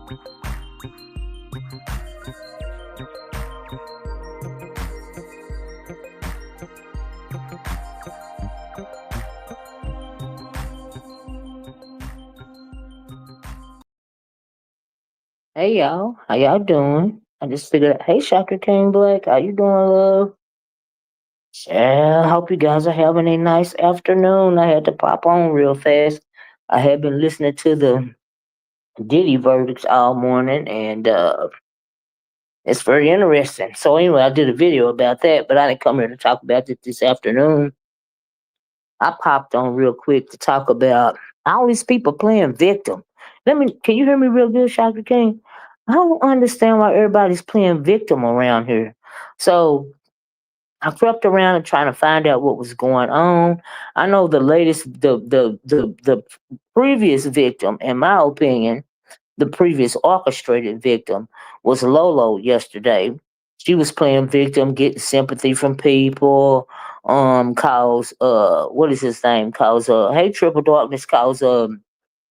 Hey y'all, how y'all doing? I just figured, hey Shaka King Black, how you doing, love? Yeah, I hope you guys are having a nice afternoon. I had to pop on real fast. I had been listening to the Diddy verdicts all morning, and it's very interesting. So anyway, I did a video about that, but I didn't come here to talk about it this afternoon. I popped on real quick to talk about all these people playing victim. Can you hear me real good, Shaka King? I don't understand why everybody's playing victim around here. So I crept around and trying to find out what was going on. I know the latest, the previous victim, in my opinion, the previous orchestrated victim was Lolo yesterday. She was playing victim, getting sympathy from people. Cause what is his name? Cause hey, Triple Darkness. Cause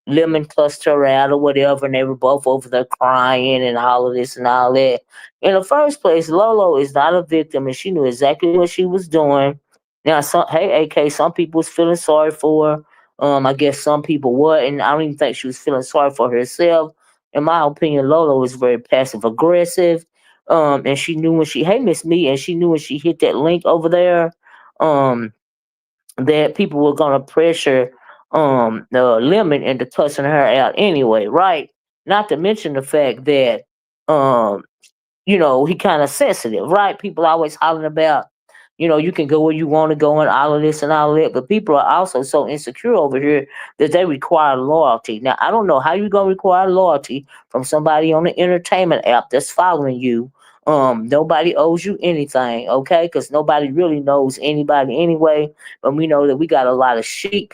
Lemon cussed her out or whatever, and they were both over there crying and all of this and all that. In the first place, Lolo is not a victim, and she knew exactly what she was doing. Now, hey, AK, some people was feeling sorry for her. I guess some people were, and I don't even think she was feeling sorry for herself. In my opinion, Lolo was very passive aggressive. And she knew when hey, Miss Me, and she knew when she hit that link over there. Um, that people were gonna pressure the limit into cussing her out anyway, right? Not to mention the fact that um he kind of sensitive, right? People always hollering about, you can go where you want to go and all of this and all of that, but people are also so insecure over here that they require loyalty. Now, I don't know how you're gonna require loyalty from somebody on the entertainment app that's following you. Nobody owes you anything, okay? Because nobody really knows anybody anyway. But we know that we got a lot of sheep.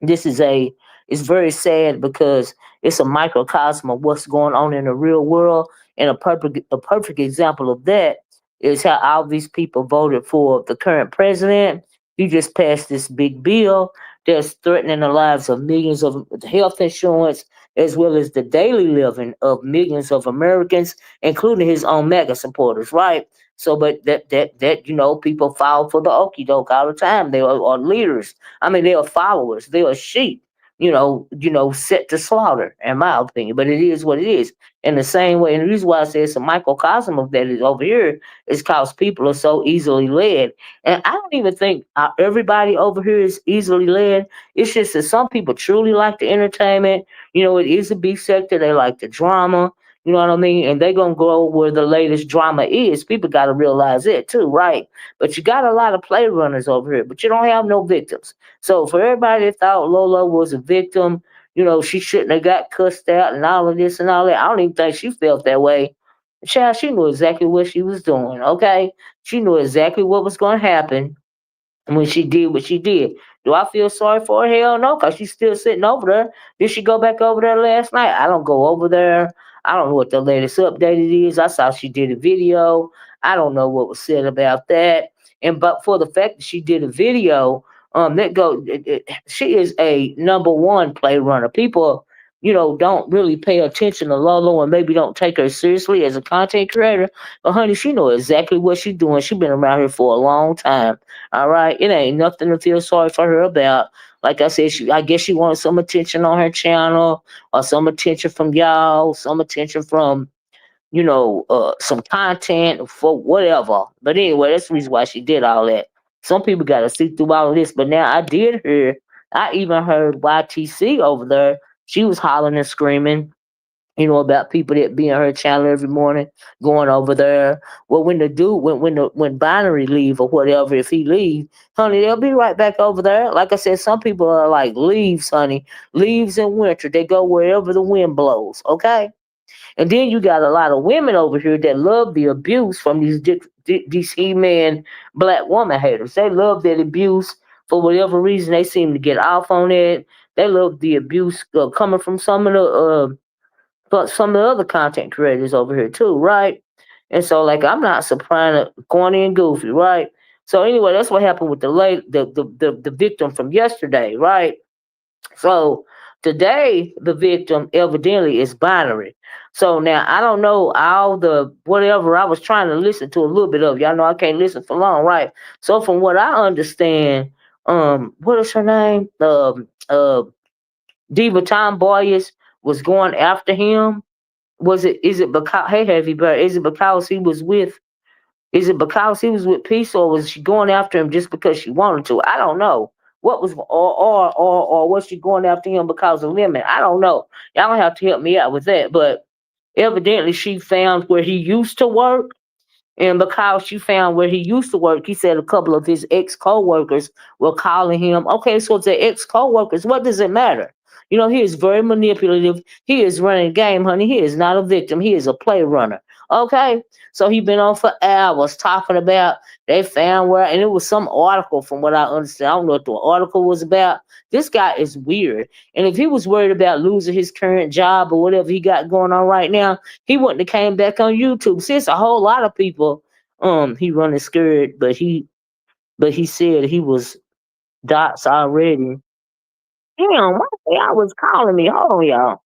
this is a it's very sad because it's a microcosm of what's going on in the real world, and a perfect example of that is how all these people voted for the current president. He just passed this big bill that's threatening the lives of millions of health insurance, as well as the daily living of millions of Americans, including his own mega supporters, right? So, but people fall for the okey doke all the time. They are leaders. I mean, they are followers. They are sheep. Set to slaughter, in my opinion. But it is what it is. In the same way, and the reason why I say it's a microcosm of that is over here is because people are so easily led. And I don't even think everybody over here is easily led. It's just that some people truly like the entertainment. It is a big sector. They like the drama. You know what I mean? And they're going to go where the latest drama is. People got to realize it too, right? But you got a lot of play runners over here, but you don't have no victims. So for everybody that thought Lola was a victim, she shouldn't have got cussed out and all of this and all that. I don't even think she felt that way. Child, she knew exactly what she was doing, okay? She knew exactly what was going to happen when she did what she did. Do I feel sorry for her? Hell no, because she's still sitting over there. Did she go back over there last night? I don't go over there. I don't know what the latest update is. I saw she did a video. I don't know what was said about that. And but for the fact that she did a video, she is a number one play runner. People, don't really pay attention to Lolo and maybe don't take her seriously as a content creator. But honey, she know exactly what she's doing. She's been around here for a long time. All right, it ain't nothing to feel sorry for her about. Like I said, I guess she wanted some attention on her channel, or some attention from y'all, some attention from some content for whatever. But anyway, that's the reason why she did all that. Some people got to see through all of this. But now I even heard YTC over there. She was hollering and screaming, about people that be on her channel every morning, going over there. Well, when the dude, when Binary leave or whatever, if he leave, honey, they'll be right back over there. Like I said, some people are like leaves, honey, leaves in winter. They go wherever the wind blows. Okay. And then you got a lot of women over here that love the abuse from these he-man black woman haters. They love that abuse for whatever reason. They seem to get off on it. They love the abuse coming from some of the other content creators over here too, right? And so, like, I'm not surprised, corny and goofy, right? So anyway, that's what happened with the victim from yesterday, right? So Today, the victim evidently is binary. So now I don't know all the whatever. I was trying to listen to a little bit of. Y'all know I can't listen for long, right? So from what I understand, what is her name? Diva Tomboyes was going after him. Was it? Is it because? Hey, Heavy Bird. Is it because he was with? Is it because he was with Peace, or was she going after him just because she wanted to? I don't know. What was or was she going after him because of Lemon? I don't know. Y'all have to help me out with that. But evidently, she found where he used to work, and because she found where he used to work, he said a couple of his ex co-workers were calling him. Okay, so the ex co-workers, what does it matter? You know, he is very manipulative. He is running a game, honey. He is not a victim. He is a play runner. Okay, so he been on for hours talking about they found where, and it was some article from what I understand. I don't know what the article was about. This guy is weird, and if he was worried about losing his current job or whatever he got going on right now, he wouldn't have came back on YouTube. See, it's a whole lot of people. He running scared, but he said he was dots already. Damn, why y'all was calling me? Hold on, y'all.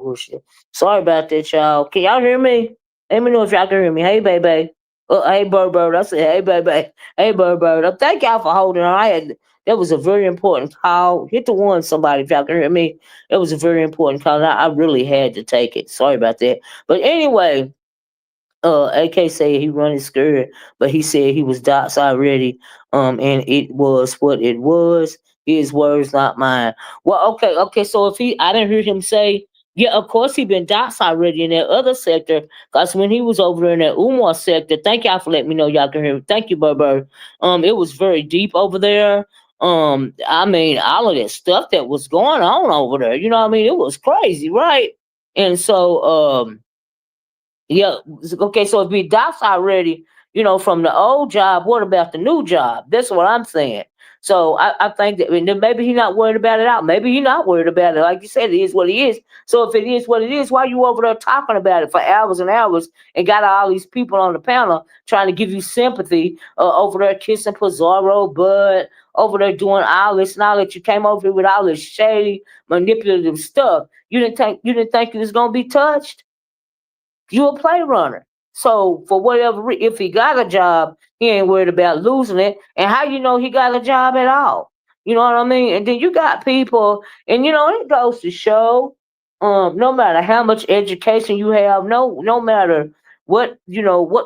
bullshit. Sorry about that, y'all. Can y'all hear me? Let me know if y'all can hear me. Hey, baby. Hey, bird, bird. I said, hey, baby. Hey, bird, bird. Thank y'all for holding on. That was a very important call. Hit the one, somebody, if y'all can hear me. It was a very important call. I really had to take it. Sorry about that. But anyway, AK said he running scared, but he said he was dots already. And it was what it was. His words, not mine. Well, okay. So if I didn't hear him say, yeah, of course he been dots already in that other sector. Cause when he was over there in that Umar sector, thank y'all for letting me know y'all can hear me. Thank you, Burber. It was very deep over there. I mean, all of that stuff that was going on over there, you know what I mean? It was crazy, right? And so, yeah. Okay. So if we docs already, from the old job, what about the new job? That's what I'm saying. So I think that, and then maybe he's not worried about it out. Maybe he's not worried about it. Like you said, it is what it is. So if it is what it is, why you over there talking about it for hours and hours and got all these people on the panel trying to give you sympathy, over there kissing Pizarro, Bud, over there doing all this and all that? You came over here with all this shady, manipulative stuff. You didn't think you was gonna be touched. You a play runner. So for whatever if he got a job, he ain't worried about losing it. And how you know he got a job at all? You know what I mean? And then you got people, and it goes to show, no matter how much education you have, no matter what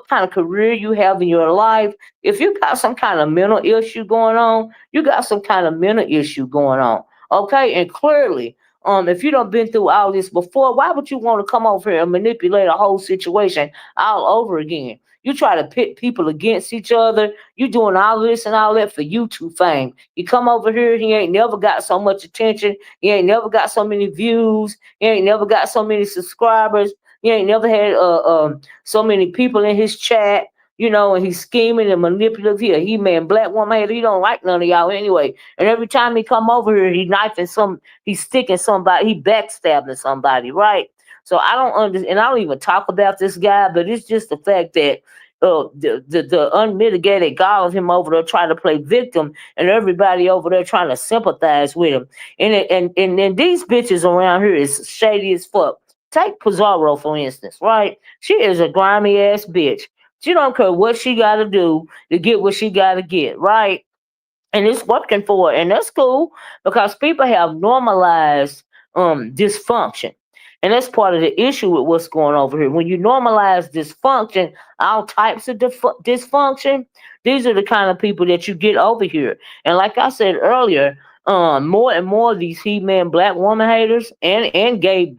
kind of career you have in your life, if you got some kind of mental issue going on, you got some kind of mental issue going on. Okay, and clearly, if you don't been through all this before, why would you want to come over here and manipulate a whole situation all over again? You try to pit people against each other. You doing all this and all that for YouTube fame. You come over here, he ain't never got so much attention. He ain't never got so many views. He ain't never got so many subscribers. He ain't never had so many people in his chat. And he's scheming and manipulative. He man, black woman, he don't like none of y'all anyway. And every time he come over here, he's sticking somebody, he backstabbing somebody, right? So I don't understand, and I don't even talk about this guy, but it's just the fact that the unmitigated gall of him over there trying to play victim, and everybody over there trying to sympathize with him. And these bitches around here is shady as fuck. Take Pizarro, for instance, right? She is a grimy ass bitch. She don't care what she got to do to get what she got to get, right? And it's working for her, and that's cool because people have normalized dysfunction, and that's part of the issue with what's going on over here. When you normalize dysfunction, all types of dysfunction, these are the kind of people that you get over here. And like I said earlier, more and more of these he-man black woman haters and gay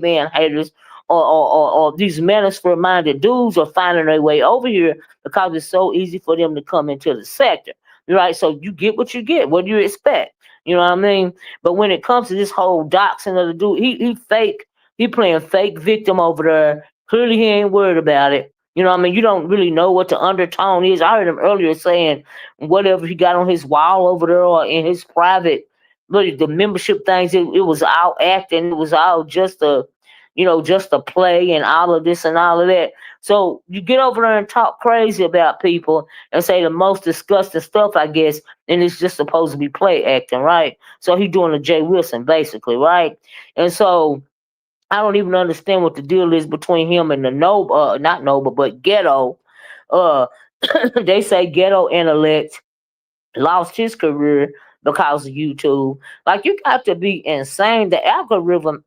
man haters, or these manosphere minded dudes are finding their way over here because it's so easy for them to come into the sector. Right? So you get what you get. What do you expect? You know what I mean? But when it comes to this whole doxing of the dude, he fake. He playing fake victim over there. Clearly, he ain't worried about it. You know what I mean? You don't really know what the undertone is. I heard him earlier saying whatever he got on his wall over there or in his private, really the membership things. It was all acting. It was all just a play and all of this and all of that. So you get over there and talk crazy about people and say the most disgusting stuff, I guess, and it's just supposed to be play acting, right? So he doing a Jay Wilson, basically, right? And so I don't even understand what the deal is between him and the noble, not noble, but ghetto. Uh, they say ghetto intellect lost his career because of YouTube. Like you got to be insane. The algorithm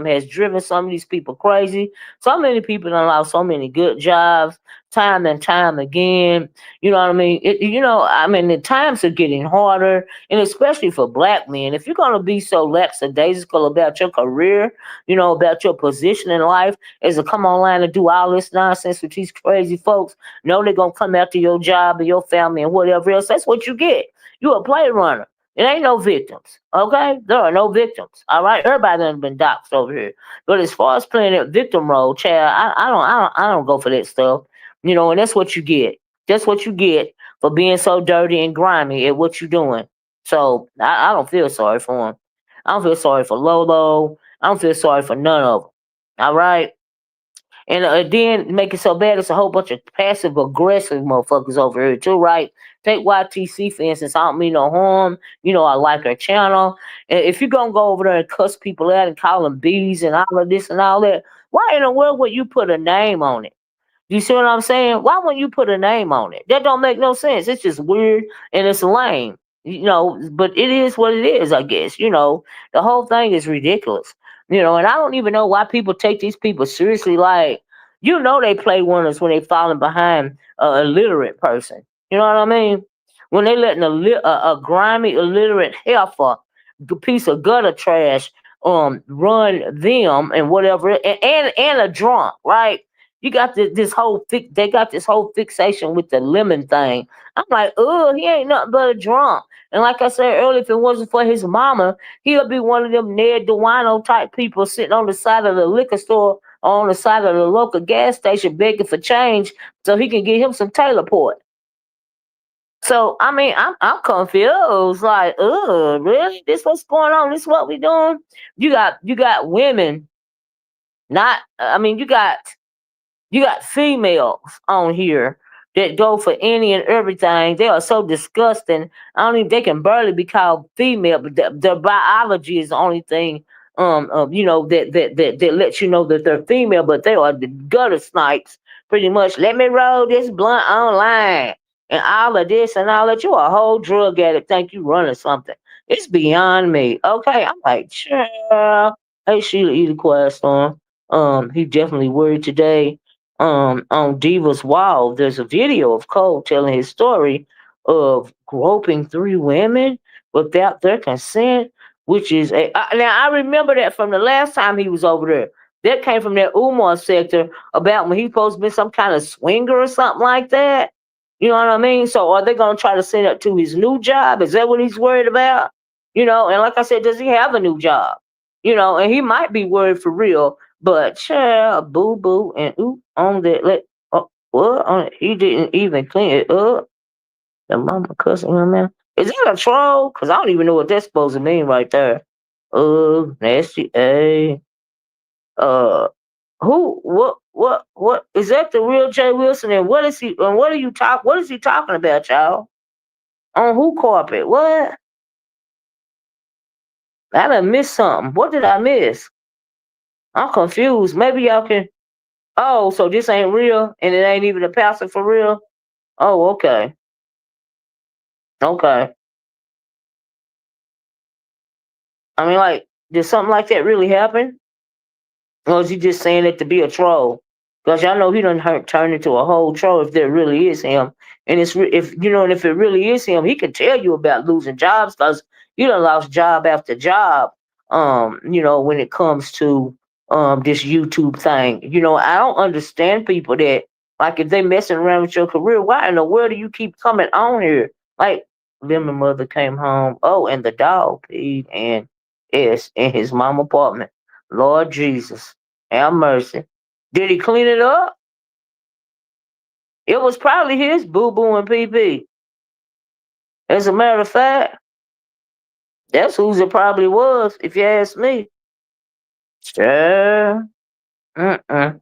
has driven some of these people crazy. So many people done lost so many good jobs time and time again. You know what I mean? The times are getting harder, and especially for black men. If you're gonna be so lackadaisical about your career, about your position in life, is to come online and do all this nonsense with these crazy folks. No, they're gonna come after your job and your family and whatever else. That's what you get. You a play runner. It ain't no victims. Okay? There are no victims. All right. Everybody done been doxxed over here. But as far as playing that victim role, child, I don't go for that stuff. And that's what you get. That's what you get for being so dirty and grimy at what you're doing. So I don't feel sorry for him. I don't feel sorry for Lolo. I don't feel sorry for none of them. All right. And then make it so bad, it's a whole bunch of passive aggressive motherfuckers over here too, right? Take YTC for instance. I don't mean no harm. I like her channel. And if you're gonna go over there and cuss people out and call them bees and all of this and all that, why in the world would you put a name on it? You see what I'm saying? Why wouldn't you put a name on it? That don't make no sense. It's just weird and it's lame. But it is what it is, I guess. The whole thing is ridiculous. And I don't even know why people take these people seriously. Like, they play winners when they falling behind a illiterate person. You know what I mean? When they letting a grimy, illiterate heifer, piece of gutter trash, run them and whatever, and a drunk, right? You got they got this whole fixation with the lemon thing. I'm like, oh, he ain't nothing but a drunk. And like I said earlier, if it wasn't for his mama, he'll be one of them Ned DeWino type people sitting on the side of the liquor store or on the side of the local gas station begging for change so he can get him some Taylor Port. So I mean, I'm confused. Like, oh, really? This what's going on? This what we doing? You got women. Not. I mean, you got females on here that go for any and everything. They are so disgusting. I don't even. They can barely be called female, but their biology is the only thing. That lets you know that they're female, but they are the gutter snipes. Pretty much. Let me roll this blunt online and all of this and all that. You a whole drug addict. Think you running something? It's beyond me. Okay, I'm like, sure. Hey, Sheila, eat a quiet storm. He definitely worried today on Diva's wall, there's a video of Cole telling his story of groping three women without their consent, which is now I remember that from the last time he was over there. That came from that Umar sector about when he supposed to be some kind of swinger or something like that. You know what I mean? So are they gonna try to send it to his new job? Is that what he's worried about? And like I said, does he have a new job? And he might be worried for real, but child, boo boo, and oop on that. What on it? He didn't even clean it up. The mama cussing him out. Is that a troll? Cause I don't even know what that's supposed to mean right there. Nasty A. Uh, who? What? Is that the real Jay Wilson? And what is he? And what are you talk? What is he talking about, y'all? On who carpet? What? I done missed something. What did I miss? I'm confused. Maybe y'all can. Oh, so this ain't real, and it ain't even a pastor for real. Oh, okay, okay. I mean, like, did something like that really happen, or is he just saying it to be a troll? Because y'all know he done turn into a whole troll if there really is him, and and if it really is him, he can tell you about losing jobs because you done lost job after job. When it comes to this YouTube thing, I don't understand people that like if they messing around with your career, why in the world do you keep coming on here? Like, Lemon mother came home. Oh, and the dog peed and is in his mom apartment. Lord Jesus, have mercy. Did he clean it up? It was probably his boo boo and pee pee. As a matter of fact, that's whose it probably was, if you ask me. Sure. Mm-mm.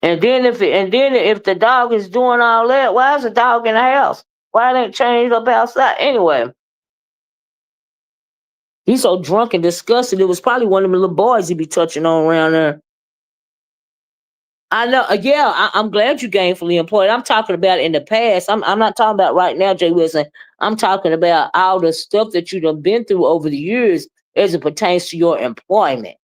And then if the dog is doing all that, why is the dog in the house? Why they ain't changed up outside? Anyway, he's so drunk and disgusted. It was probably one of the little boys he be touching on around there. I know. Yeah, I'm glad you gainfully employed. I'm talking about in the past. I'm not talking about right now, Jay Wilson. I'm talking about all the stuff that you done been through over the years as it pertains to your employment.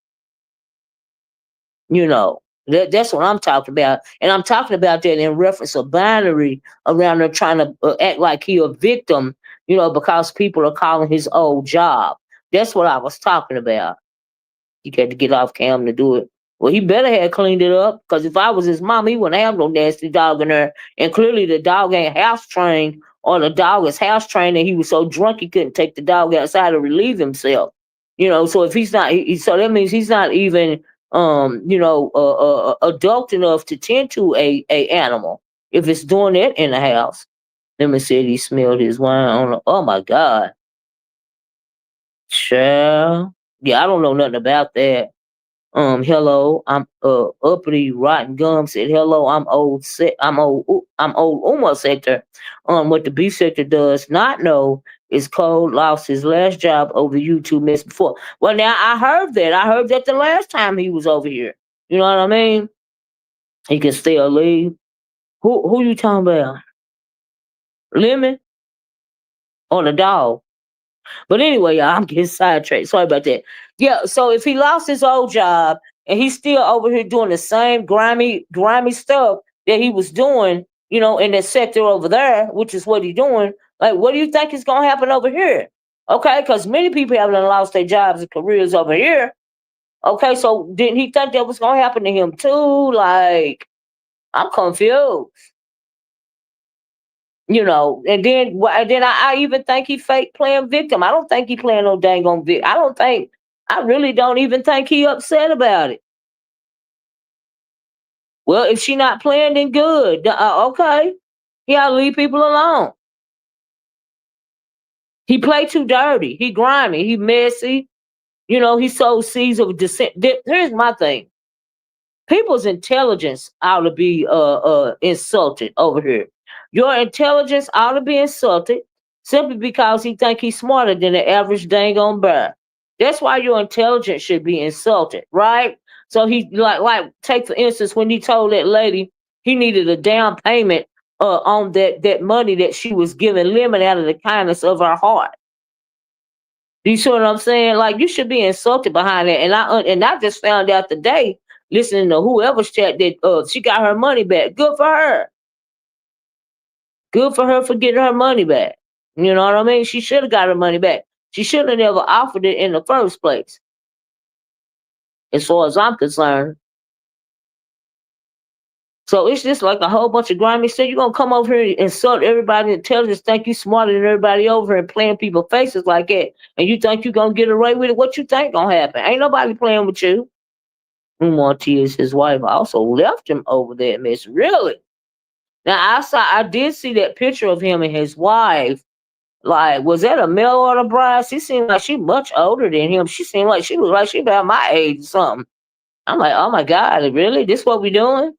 You know, that's what I'm talking about. And I'm talking about that in reference to binary around there trying to act like he a victim, because people are calling his old job. That's what I was talking about. He had to get off cam to do it. Well, he better have cleaned it up, because if I was his mom, he wouldn't have no nasty dog in there. And clearly the dog ain't house trained, or the dog is house trained and he was so drunk he couldn't take the dog outside to relieve himself. So if he's not, so that means he's not even, adult enough to tend to a animal if it's doing it in the house. Let me said he smelled his wine on. Oh my God, child. Yeah, I don't know nothing about that. Hello, I'm uppity rotten gum said hello, I'm old Uma sector. What the B sector does not know is Cole lost his last job over YouTube mess before. Well, now I heard that. I heard that the last time he was over here. You know what I mean? He can still leave. Who you talking about? Lemon or the dog? But anyway, y'all, I'm getting sidetracked. Sorry about that. Yeah, so if he lost his old job and he's still over here doing the same grimy stuff that he was doing, in that sector over there, which is what he's doing, like, what do you think is gonna happen over here? Okay, because many people have lost their jobs and careers over here. Okay, so didn't he think that was gonna happen to him too? Like, I'm confused. And then I even think he fake playing victim. I don't think he playing no dang on victim. I really don't even think he upset about it. Well, if she not playing, then good. Okay, yeah, leave people alone. He play too dirty. He grimy. He messy. He sows seeds of dissent. Here's my thing. People's intelligence ought to be insulted over here. Your intelligence ought to be insulted simply because he think he's smarter than the average dang on bear. That's why your intelligence should be insulted, right? So he like take for instance when he told that lady he needed a down payment on that money that she was giving Lemon out of the kindness of her heart. Do you see what I'm saying? Like you should be insulted behind that. And I just found out today, listening to whoever's chat that she got her money back. Good for her. Good for her for getting her money back. You know what I mean? She should have got her money back. She should have never offered it in the first place, as far as I'm concerned. So it's just like a whole bunch of grimy shit. You're gonna come over here and insult everybody and tell us think you smarter than everybody over here and playing people's faces like that. And you think you gonna get away with it? What you think gonna happen? Ain't nobody playing with you. Martinez, his wife, also left him over that mess. Really? Now I did see that picture of him and his wife. Like, was that a male or a bride? She seemed like she much older than him. She seemed like she was like she about my age or something. I'm like, oh my God, really? This what we doing?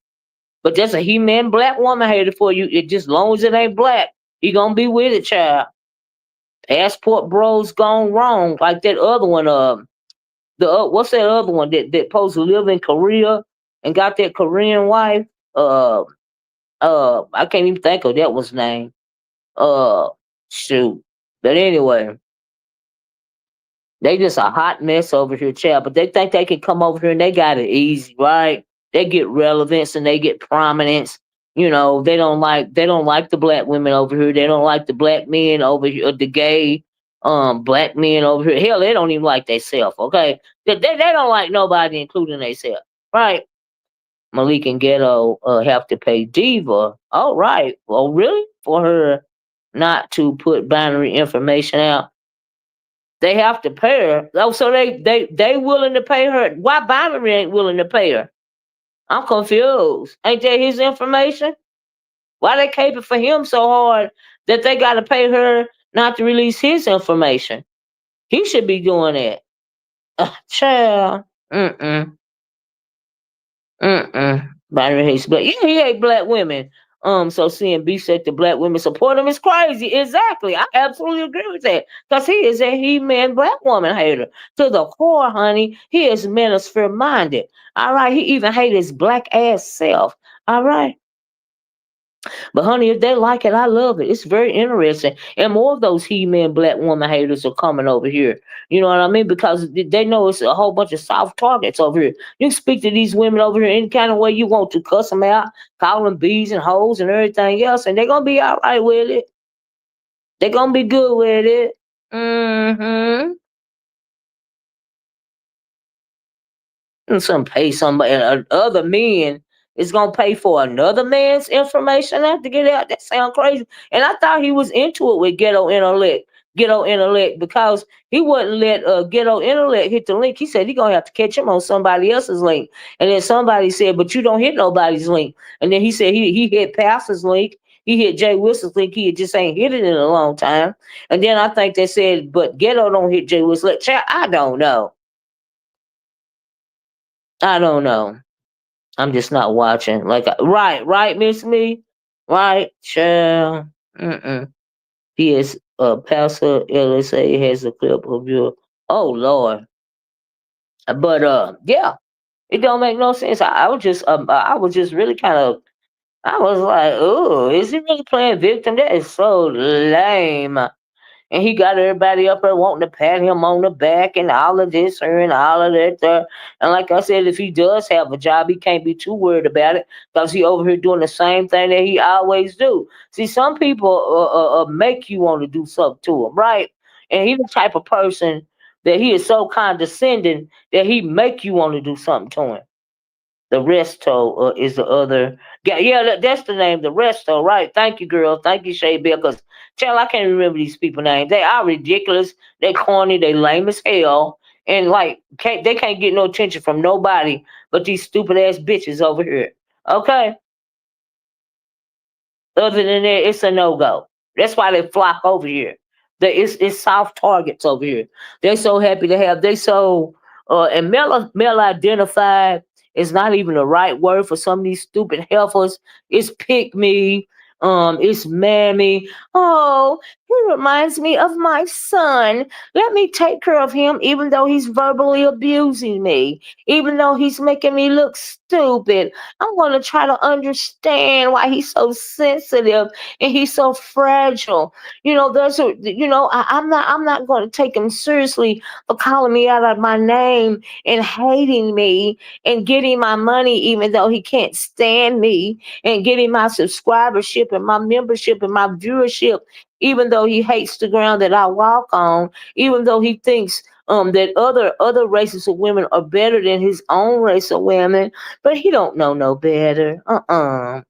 But that's a he-man black woman hater for you. It just long as it ain't black, he gonna be with it, child. Passport bros gone wrong, like that other one. The what's that other one that supposed to live in Korea and got that Korean wife? Uh, I can't even think of that one's name. Uh, Shoot. But anyway, they just a hot mess over here, child. But they think they can come over here and they got it easy, right? They get relevance and they get prominence. They don't like the black women over here. They don't like the black men over here, the gay black men over here. Hell, they don't even like themselves, okay? They don't like nobody, including themselves, right? Malik and Ghetto have to pay Diva. All right. Well, really? For her not to put binary information out. They have to pay her. Oh, so they willing to pay her. Why binary ain't willing to pay her? I'm confused. Ain't that his information? Why they caping for him so hard that they gotta pay her not to release his information? He should be doing that. Child. Mm-mm. Mm-mm. Byron hates black. Yeah, he hate black women. So seeing B sector black women support him is crazy. Exactly. I absolutely agree with that. Because he is a he-man black woman hater. To the core, honey. He is manosphere minded. All right. He even hate his black ass self. All right. But honey, if they like it, I love it. It's very interesting. And more of those he-man black woman haters are coming over here. You know what I mean? Because they know it's a whole bunch of soft targets over here. You can speak to these women over here any kind of way you want to, cuss them out, call them bees and hoes and everything else, and they're gonna be all right with it. They're gonna be good with it. Mm-hmm. And some pay somebody, other men is gonna pay for another man's information now to get out. That sound crazy. And I thought he was into it with ghetto intellect, because he wouldn't let ghetto intellect hit the link. He said he gonna have to catch him on somebody else's link. And then somebody said, but you don't hit nobody's link. And then he said he hit Pastor's link. He hit Jay Wilson's link. He just ain't hit it in a long time. And then I think they said, but ghetto don't hit Jay Wilson. Child, I don't know. I don't know. I'm just not watching. Like, right, Miss Me, right, child. Mm-mm. P.S. Pastor LSA has a clip of your. Oh Lord, but yeah, it don't make no sense. I was just really kind of. I was like, oh, is he really playing victim? That is so lame. And he got everybody up there wanting to pat him on the back and all of this here and all of that there. And like I said, if he does have a job, he can't be too worried about it because he over here doing the same thing that he always do. See, some people make you want to do something to him, right? And he's the type of person that he is so condescending that he make you want to do something to him. The Resto is the other. Yeah, that's the name. The Resto, right? Thank you, girl. Thank you, Shay Bill. Because, child, I can't remember these people names. They are ridiculous. They corny. They lame as hell. And, like, they can't get no attention from nobody but these stupid ass bitches over here. Okay? Other than that, it's a no go. That's why they flock over here. It's soft targets over here. They're so happy to have. They so and male identified is not even the right word for some of these stupid heifers. It's pick me. It's mammy. Oh, he reminds me of my son. Let me take care of him, even though he's verbally abusing me, even though he's making me look stupid. I'm going to try to understand why he's so sensitive and he's so fragile. I'm not going to take him seriously for calling me out of my name and hating me and getting my money even though he can't stand me and getting my subscribership and my membership and my viewership even though he hates the ground that I walk on, even though he thinks that other races of women are better than his own race of women, but he don't know no better.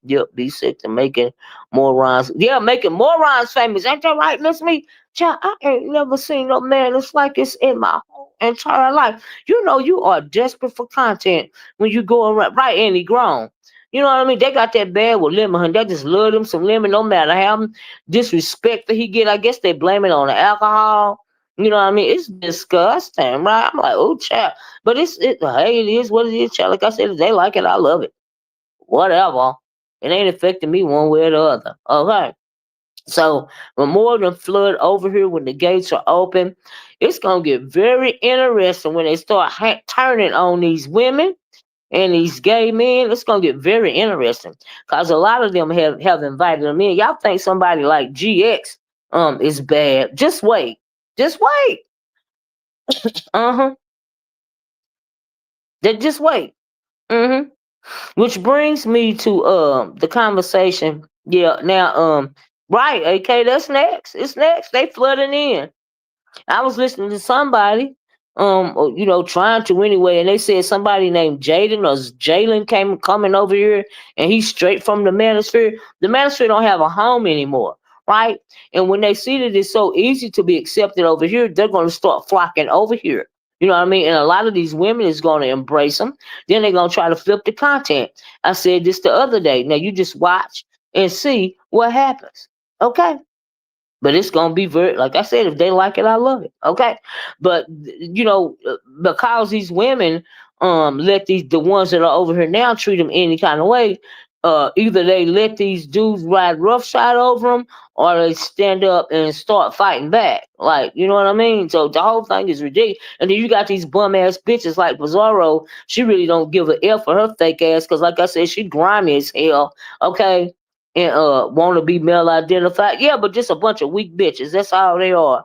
Yep, be sick to making morons. Yeah, making morons famous. Ain't that right, Miss Me? Child, I ain't never seen no man that's like this in my whole entire life. You know you are desperate for content when you go around right and he grown. You know what I mean? They got that bad with lemon, honey. They just love them some lemon, no matter how disrespect that he get. I guess they blame it on the alcohol. You know what I mean? It's disgusting, right? I'm like, oh, child. But hey, it is what it is, child. Like I said, if they like it, I love it. Whatever. It ain't affecting me one way or the other. Okay. So when more than flood over here, when the gates are open, it's gonna get very interesting when they start turning on these women and these gay men. It's gonna get very interesting because a lot of them have invited them in. Y'all think somebody like GX is bad? Just wait, just wait. Uh-huh. Just wait. Mm-hmm. Which brings me to the conversation. Yeah, now right, AK, that's next. It's next. They flooding in. I was listening to somebody, trying to anyway, and they said somebody named Jaden or Jalen came coming over here, and he's straight from the manosphere. The manosphere don't have a home anymore, right? And when they see that it's so easy to be accepted over here, they're going to start flocking over here. You know what I mean? And a lot of these women is going to embrace them. Then they're going to try to flip the content. I said this the other day. Now you just watch and see what happens. Okay. But it's gonna be very, like I said, if they like it, I love it. Okay, but because these women let the ones that are over here now treat them any kind of way, either they let these dudes ride roughshod over them, or they stand up and start fighting back. Like, you know what I mean? So the whole thing is ridiculous. And then you got these bum ass bitches like Bizarro. She really don't give a F for her fake ass because, like I said, she grimy as hell. Okay, and want to be male identified. Yeah, but just a bunch of weak bitches. That's all they are.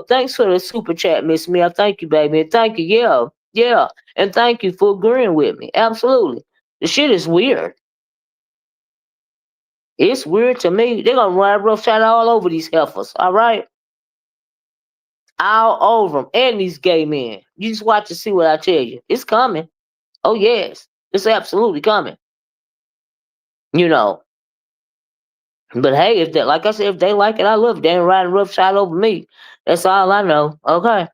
Thanks for the super chat, Miss Mia. Thank you, baby. Thank you. Yeah, yeah, and thank you for agreeing with me. Absolutely. The shit is weird. It's weird to me. They're gonna ride roughshod all over these heifers. All right, all over them, and these gay men. You just watch and see what I tell you. It's coming. Oh yes, it's absolutely coming. You know. But hey, if they, like I said, if they like it, I love it. They ain't riding roughshod over me. That's all I know. Okay,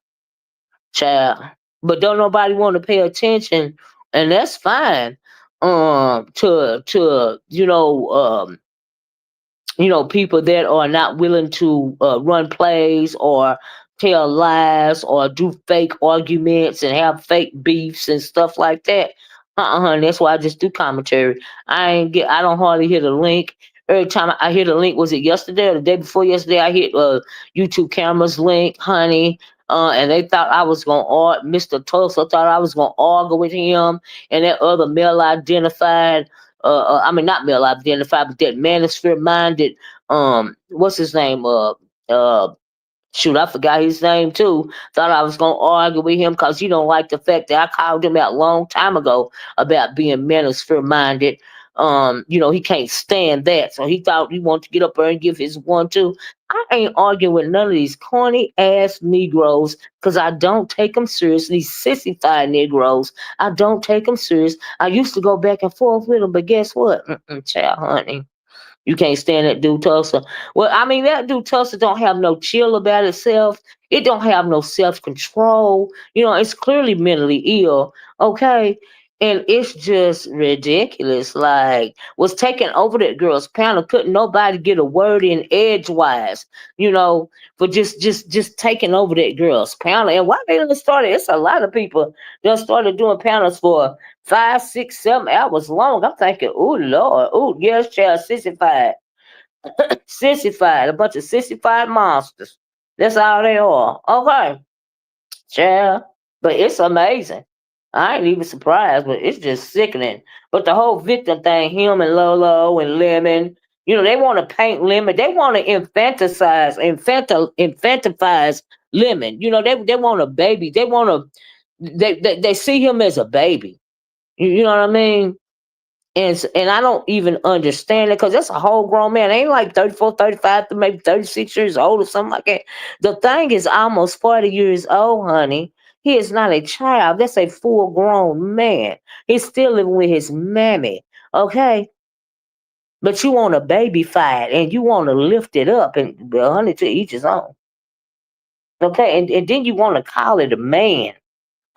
child. But don't nobody want to pay attention, and that's fine. To people that are not willing to run plays or tell lies or do fake arguments and have fake beefs and stuff like that. That's why I just do commentary. I don't hardly hit a link. Every time I hit a link, was it yesterday or the day before yesterday? I hit YouTube cameras link, honey. And they thought I was gonna argue. Mr. Tulsa thought I was gonna argue with him and that other male identified. I mean not male identified, but that manosphere minded. What's his name? Uh, Shoot, I forgot his name too. Thought I was gonna argue with him because he don't like the fact that I called him out a long time ago about being manosphere minded. He can't stand that, so he thought he wanted to get up there and give his one too. I ain't arguing with none of these corny ass Negroes because I don't take them serious. These sissified Negroes, I don't take them serious. I used to go back and forth with them, but guess what? Child, honey. You can't stand that dude Tulsa. Well, I mean that dude Tulsa don't have no chill about itself. It don't have no self control. It's clearly mentally ill. Okay. And it's just ridiculous. Like, was taking over that girl's panel. Couldn't nobody get a word in edgewise, for just taking over that girl's panel. And why they done started? It's a lot of people that started doing panels for 5, 6, 7 hours long. I'm thinking, oh Lord, oh yes, child, sissified, sissified, a bunch of sissified monsters. That's all they are. Okay, child, but it's amazing. I ain't even surprised, but it's just sickening. But the whole victim thing, him and Lolo and Lemon, they want to paint Lemon. They want to infantilize Lemon. They want a baby. They see him as a baby. You know what I mean? And I don't even understand it because that's a whole grown man. Ain't like 34, 35 to maybe 36 years old or something like that. The thing is almost 40 years old, honey. He is not a child. That's a full grown man. He's still living with his mammy. Okay? But you want a baby fight and you want to lift it up and well, honey, to each his own. Okay, and then you want to call it a man.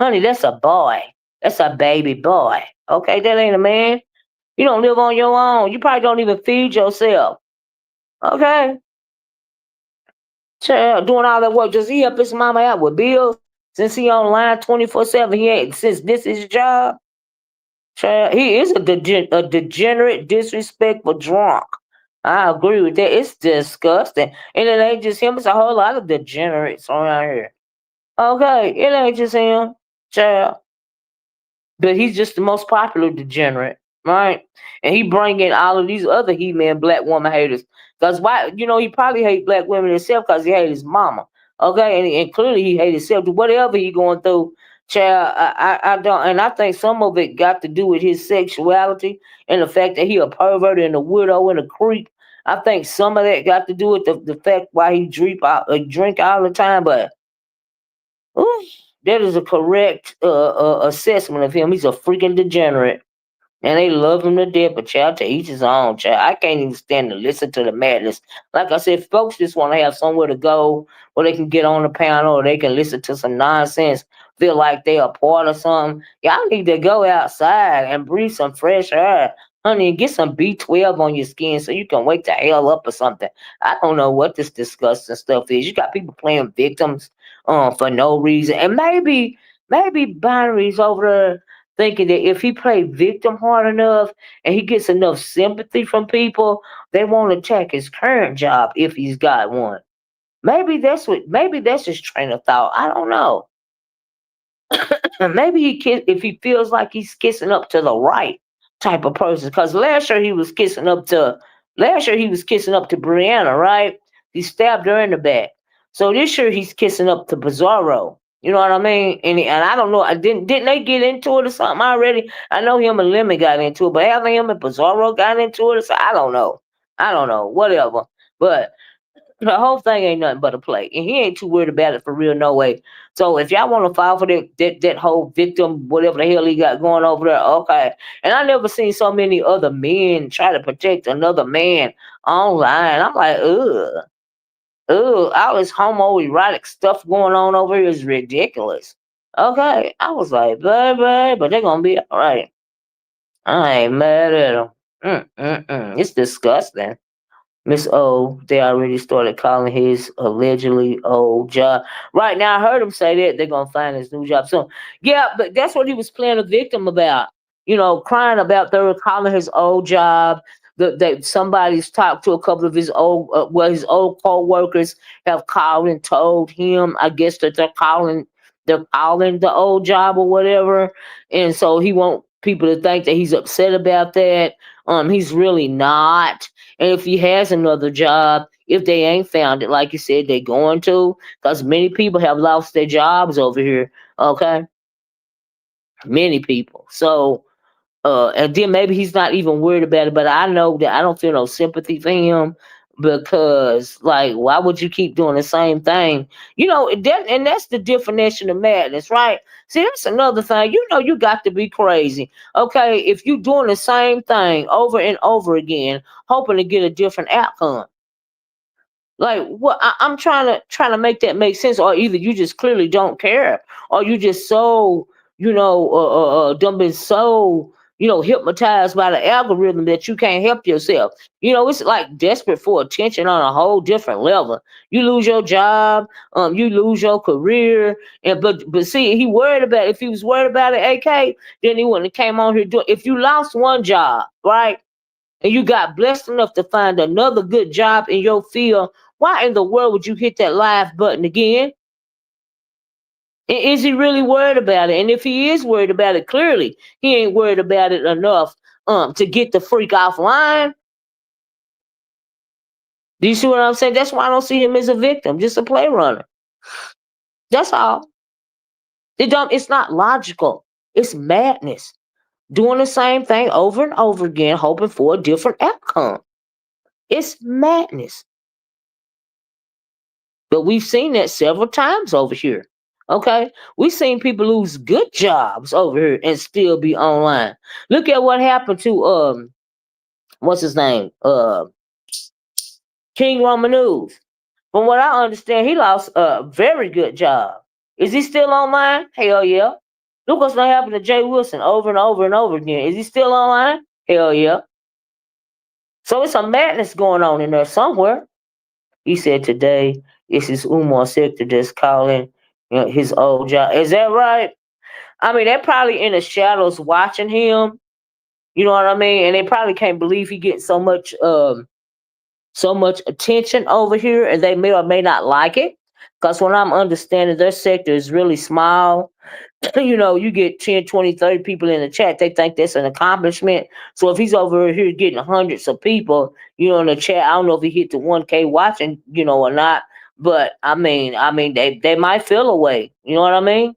Honey, that's a boy. That's a baby boy. Okay, that ain't a man. You don't live on your own. You probably don't even feed yourself. Okay? Child, doing all that work. Does he help his mama out with bills? Since he online 24/7, he ain't since this is his job. Child, he is a degenerate, disrespectful drunk. I agree with that. It's disgusting. And it ain't just him, it's a whole lot of degenerates around here. Okay, it ain't just him. Child. But he's just the most popular degenerate, right? And he bring in all of these other he-man black woman haters. Because why? He probably hate black women himself because he hate his mama. Okay, and clearly he hate himself. Whatever he going through, child, I don't, and I think some of it got to do with his sexuality and the fact that he a pervert and a widow and a creep. I think some of that got to do with the fact why he drink all the time, but ooh, that is a correct assessment of him. He's a freaking degenerate. And they love him to death, but child, to each his own, child. I can't even stand to listen to the madness. Like I said, folks just want to have somewhere to go where they can get on the panel or they can listen to some nonsense, feel like they are part of something. Y'all need to go outside and breathe some fresh air. Honey, and get some B12 on your skin so you can wake the hell up or something. I don't know what this disgusting stuff is. You got people playing victims for no reason. And maybe Binary's over there thinking that if he played victim hard enough and he gets enough sympathy from people, they won't attack his current job if he's got one. Maybe that's his train of thought. I don't know. Maybe if he feels like he's kissing up to the right type of person. Because last year he was kissing up to Brianna, right? He stabbed her in the back. So this year he's kissing up to Bizarro. You know what I mean? And I don't know. I didn't they get into it or something already? I know him and Lemon got into it, but haven't him and Bizarro got into it or something? I don't know. I don't know. Whatever. But the whole thing ain't nothing but a play, and he ain't too worried about it for real, no way. So if y'all want to file for that whole victim, whatever the hell he got going over there, okay. And I never seen so many other men try to protect another man online. I'm like, all this homoerotic stuff going on over here is ridiculous. Okay, I was like, baby, but they're gonna be all right. I ain't mad at them. It's disgusting. Miss O, they already started calling his allegedly old job. Right now, I heard him say that they're gonna find his new job soon. Yeah, but that's what he was playing a victim about. You know, crying about they were calling his old job. That somebody's talked to a couple of his old, his old co-workers have called and told him. I guess that they're calling the old job or whatever, and so he want people to think that he's upset about that. He's really not. And if he has another job, if they ain't found it, like you said, they're going to, because many people have lost their jobs over here. Okay, many people. So, and then maybe he's not even worried about it. But I know that I don't feel no sympathy for him because, like, why would you keep doing the same thing? And that's the definition of madness, right? See, that's another thing. You got to be crazy. Okay, if you doing the same thing over and over again, hoping to get a different outcome. Like what I'm trying to make that make sense, or either you just clearly don't care, or you just so done been so hypnotized by the algorithm that you can't help yourself. It's like desperate for attention on a whole different level. You lose your job, you lose your career, and but see, he worried about if he was worried about it, AK, then he wouldn't have came on here doing. If you lost one job, right? And you got blessed enough to find another good job in your field, why in the world would you hit that live button again? And is he really worried about it? And if he is worried about it, clearly he ain't worried about it enough to get the freak offline. Do you see what I'm saying? That's why I don't see him as a victim, just a play runner. That's all. It's not logical. It's madness. Doing the same thing over and over again, hoping for a different outcome. It's madness. But we've seen that several times over here. Okay, we've seen people lose good jobs over here and still be online. Look at what happened to what's his name? King Romanews. From what I understand, he lost a very good job. Is he still online? Hell yeah. Look what's gonna happen to Jay Wilson over and over and over again. Is he still online? Hell yeah. So it's a madness going on in there somewhere. He said today it's his Umar sector that's calling his old job. Is that right? I mean, they're probably in the shadows watching him. You know what I mean? And they probably can't believe he gets so much attention over here, and they may or may not like it. Because when I'm understanding, their sector is really small. You get 10, 20, 30 people in the chat, they think that's an accomplishment. So if he's over here getting hundreds of people, in the chat, I don't know if he hit the 1K watching, or not. But I mean, they might feel a way. You know what I mean?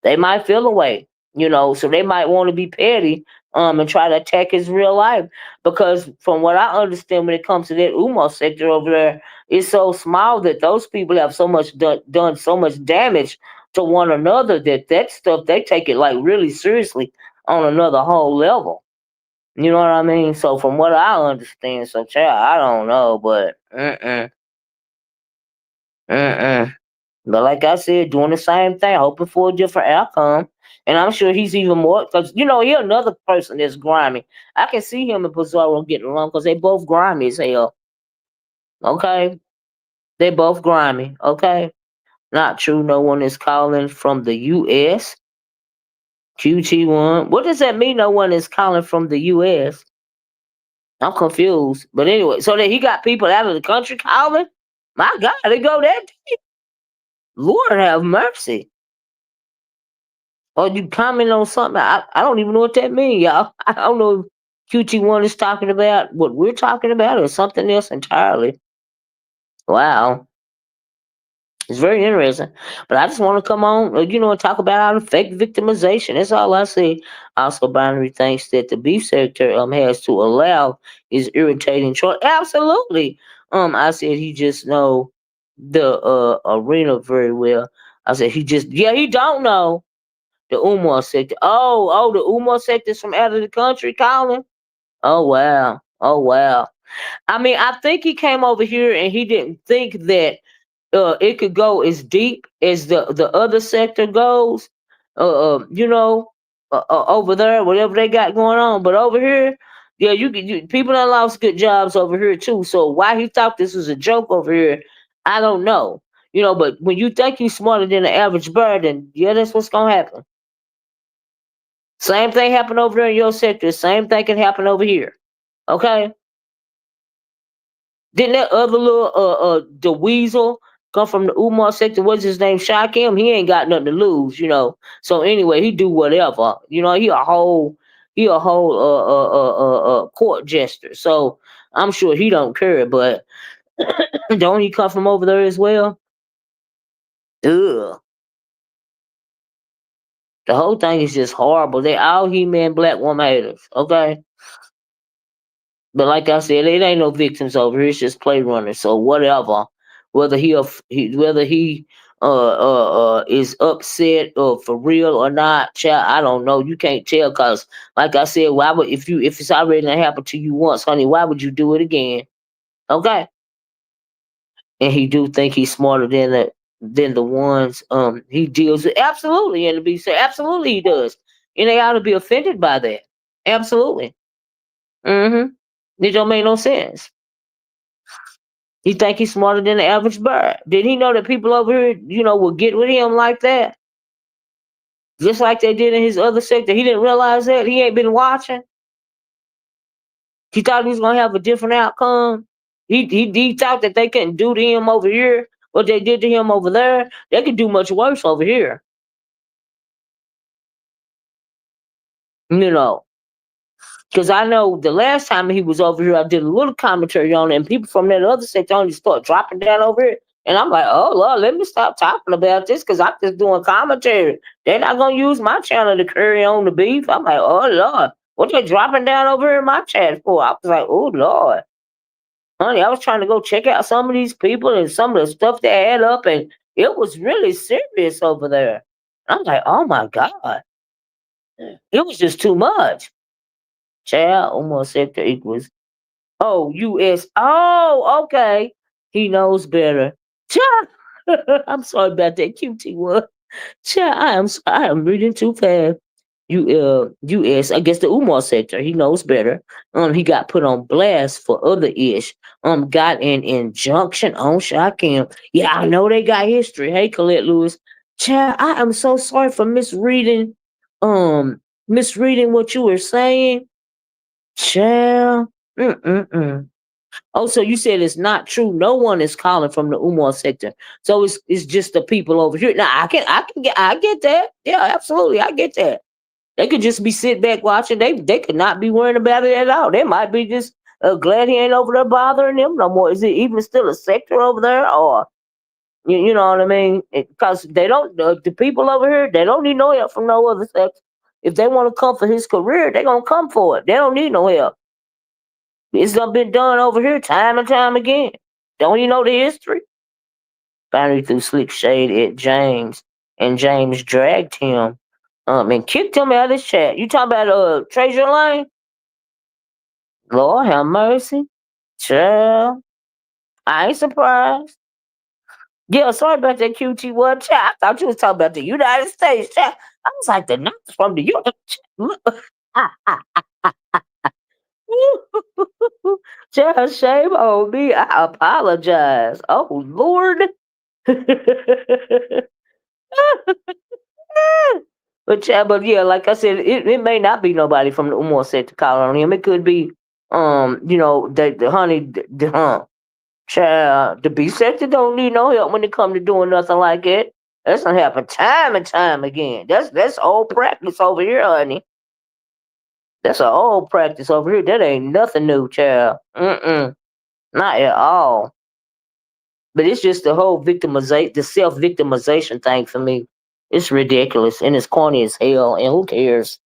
They might feel a way. So they might want to be petty, and try to attack his real life. Because from what I understand, when it comes to that Umar sector over there, it's so small that those people have so much done so much damage to one another that stuff they take it like really seriously on another whole level. You know what I mean? So from what I understand, so child, I don't know, but mm. But like I said, doing the same thing, hoping for a different outcome. And I'm sure he's even more because he's another person that's grimy. I can see him and Pizarro getting along because they both grimy as hell. Okay, they both grimy. Okay, not true. No one is calling from the U.S. QT1. What does that mean? No one is calling from the U.S. I'm confused. But anyway, so that he got people out of the country calling. My God, they go that deep. Lord have mercy. Or you comment on something. I don't even know what that means, y'all. I don't know if QT1 is talking about what we're talking about or something else entirely. Wow. It's very interesting. But I just want to come on, and talk about our fake victimization. That's all I say. Oscar Binary thinks that the beef sector has to allow is irritating choice. Absolutely. I said he just know the arena very well. I said he don't know the Umar sector. Oh, the Umar sector's from out of the country calling. Oh wow. Oh wow. I mean, I think he came over here and he didn't think that it could go as deep as the other sector goes. Over there, whatever they got going on. But over here, Yeah, people that lost good jobs over here too. So why he thought this was a joke over here, I don't know. But when you think you're smarter than the average bird, then yeah, that's what's gonna happen. Same thing happened over there in your sector. Same thing can happen over here. Okay. Didn't that other little the weasel come from the Umar sector? What's his name? Shakim. He ain't got nothing to lose. So anyway, he do whatever. He a whole court jester. So I'm sure he don't care. But don't he come from over there as well? Ugh. The whole thing is just horrible. They all He-Man black woman haters. Okay. But like I said, it ain't no victims over here. It's just play runners. So whatever, whether he is upset or for real or not, child, I don't know. You can't tell because, like I said, why would if it's already done happened to you once, honey? Why would you do it again? Okay. And he do think he's smarter than the ones he deals with. Absolutely, and to be said, absolutely he does, and they ought to be offended by that. Absolutely. Mm-hmm. It don't make no sense. He think he's smarter than the average bird. Did he know that people over here, will get with him like that? Just like they did in his other sector. He didn't realize that. He ain't been watching. He thought he was gonna have a different outcome. He thought that they couldn't do to him over here what they did to him over there. They could do much worse over here. You know. Because I know the last time he was over here, I did a little commentary on it, and people from that other section only start dropping down over here. And I'm like, oh, Lord, let me stop talking about this because I'm just doing commentary. They're not going to use my channel to carry on the beef. I'm like, oh, Lord, what they dropping down over here in my chat for? I was like, oh, Lord. Honey, I was trying to go check out some of these people and some of the stuff they had up, and it was really serious over there. I'm like, oh, my God. It was just too much. Child, almost sector equals. Oh, US. Oh, okay. He knows better. Child, I'm sorry about that QT one. Child, I am reading too fast. US, I guess the Umar sector. He knows better. He got put on blast for other ish. Got an injunction on Shakim. Yeah, I know they got history. Hey, Colette Lewis. Child, I am so sorry for misreading what you were saying. Child. Mm-mm-mm. Oh, so you said it's not true. No one is calling from the Umar sector. So it's just the people over here. Now I get that. Yeah, absolutely. I get that. They could just be sitting back watching. They could not be worrying about it at all. They might be just glad he ain't over there bothering them no more. Is it even still a sector over there? Or you know what I mean? Because they don't the people over here, they don't need no help from no other sector. If they want to come for his career, they're gonna come for it. They don't need no help. It's done been done over here time and time again. Don't you know the history? Finally threw slick shade at James, and James dragged him and kicked him out of his chat. You talking about Treasure Lane? Lord have mercy. Child. I ain't surprised. Yeah, sorry about that QT1 chat. I thought you was talking about the United States chat. I was like, the nuts from the United Just shame on me. I apologize. Oh Lord. But yeah, like I said, it may not be nobody from the Umar set to call on him. It could be the honey child the B sector don't need no help when it come to doing nothing like that. That's gonna happen time and time again. That's old practice over here, honey. That's an old practice over here. That ain't nothing new, child. Mm-mm. Not at all. But it's just the whole the self victimization thing for me. It's ridiculous and it's corny as hell. And who cares?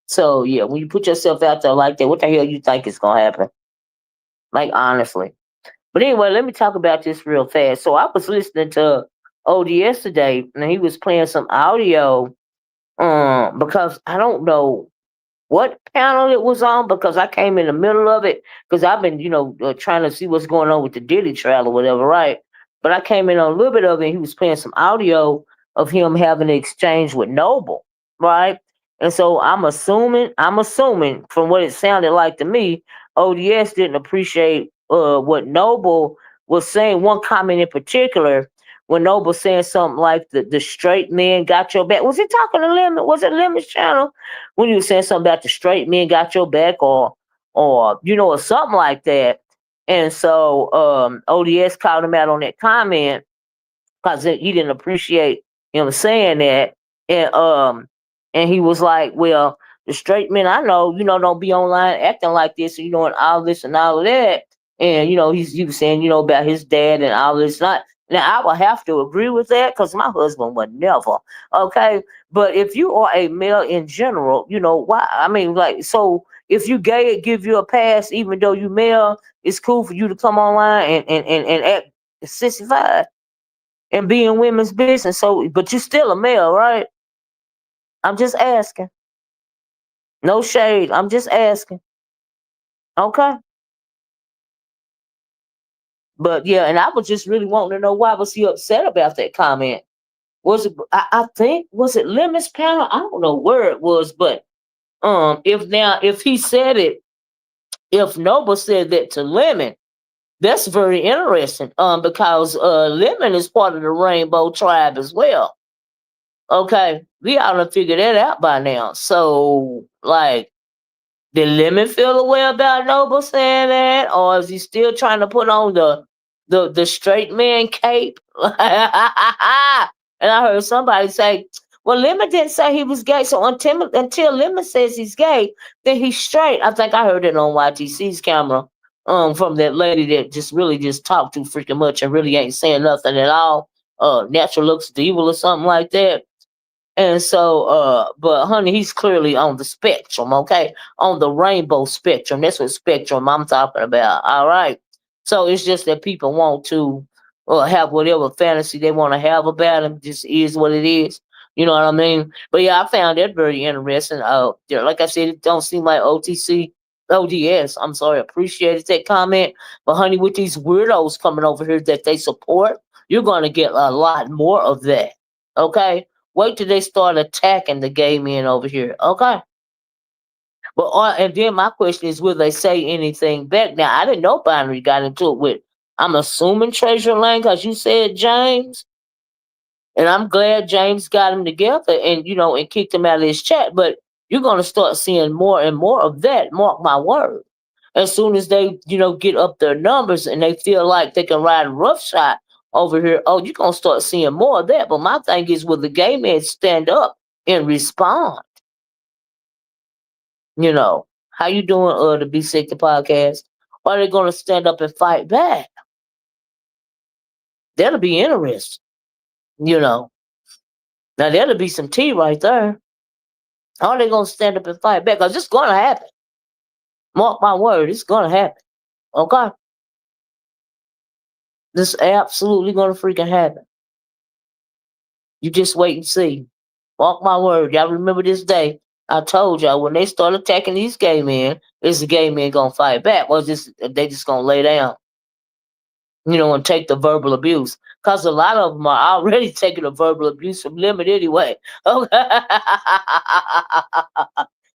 So yeah, when you put yourself out there like that, what the hell you think is gonna happen? Like honestly. But anyway, let me talk about this real fast. So I was listening to ODS today, and he was playing some audio. Because I don't know what panel it was on because I came in the middle of it because I've been, trying to see what's going on with the Diddy trial or whatever, right? But I came in on a little bit of it. And he was playing some audio of him having an exchange with Noble, right? And so I'm assuming from what it sounded like to me, ODS didn't appreciate what Noble was saying. One comment in particular, when Noble saying something like the straight men got your back. Was he talking to Lemon? Was it Lemon's channel? When he was saying something about the straight men got your back, or something like that. And so ODS called him out on that comment because he didn't appreciate him saying that, and he was like, "Well, the straight men I know, don't be online acting like this, and all this and all of that." And he was saying, about his dad and all this. Not now, I would have to agree with that because my husband would never. Okay, but if you are a male in general, why? I mean, like, so if you gay, it give you a pass, even though you male. It's cool for you to come online and act sissified and be in women's business. So, but you're still a male, right? I'm just asking. No shade. I'm just asking. Okay. But yeah, and I was just really wanting to know why was he upset about that comment. Was it? I think was it Lemon's panel? I don't know where it was, but if he said it, if Noble said that to Lemon, that's very interesting. Because Lemon is part of the Rainbow Tribe as well. Okay, we ought to figure that out by now. So, like, did Lemon feel a way about Noble saying that, or is he still trying to put on the straight man cape? And I heard somebody say, "Well, Lemon didn't say he was gay, so until Lemon says he's gay, then he's straight." I think I heard it on YTC's camera, from that lady that just really just talked too freaking much and really ain't saying nothing at all. Natural looks evil or something like that. And so, but honey, he's clearly on the spectrum, okay? On the rainbow spectrum. That's what spectrum I'm talking about. All right. So it's just that people want to have whatever fantasy they want to have about him. Just is what it is. You know what I mean? But yeah, I found that very interesting. Yeah, like I said, it don't seem like ODS. I'm sorry, appreciated that comment. But honey, with these weirdos coming over here that they support, you're gonna get a lot more of that. Okay? Wait till they start attacking the gay men over here. Okay. But and then my question is, will they say anything back? Now I didn't know Binary got into it with. I'm assuming Treasure Lane because you said James, and I'm glad James got him together and kicked him out of his chat. But you're gonna start seeing more and more of that. Mark my word. As soon as they get up their numbers and they feel like they can ride roughshod over here, oh, you're gonna start seeing more of that. But my thing is, will the gay men stand up and respond? How you doing, the Be Sick the podcast? Or are they gonna stand up and fight back? That'll be interesting. You know, now that'll be some tea right there. How are they gonna stand up and fight back? Cause it's gonna happen. Mark my word, it's gonna happen. Okay, this absolutely gonna freaking happen. You just wait and see. Mark my word. Y'all remember this day. I told y'all when they start attacking these gay men, is the gay men gonna fight back? Or just they just gonna lay down, and take the verbal abuse? Cause a lot of them are already taking the verbal abuse from Limit anyway. Okay.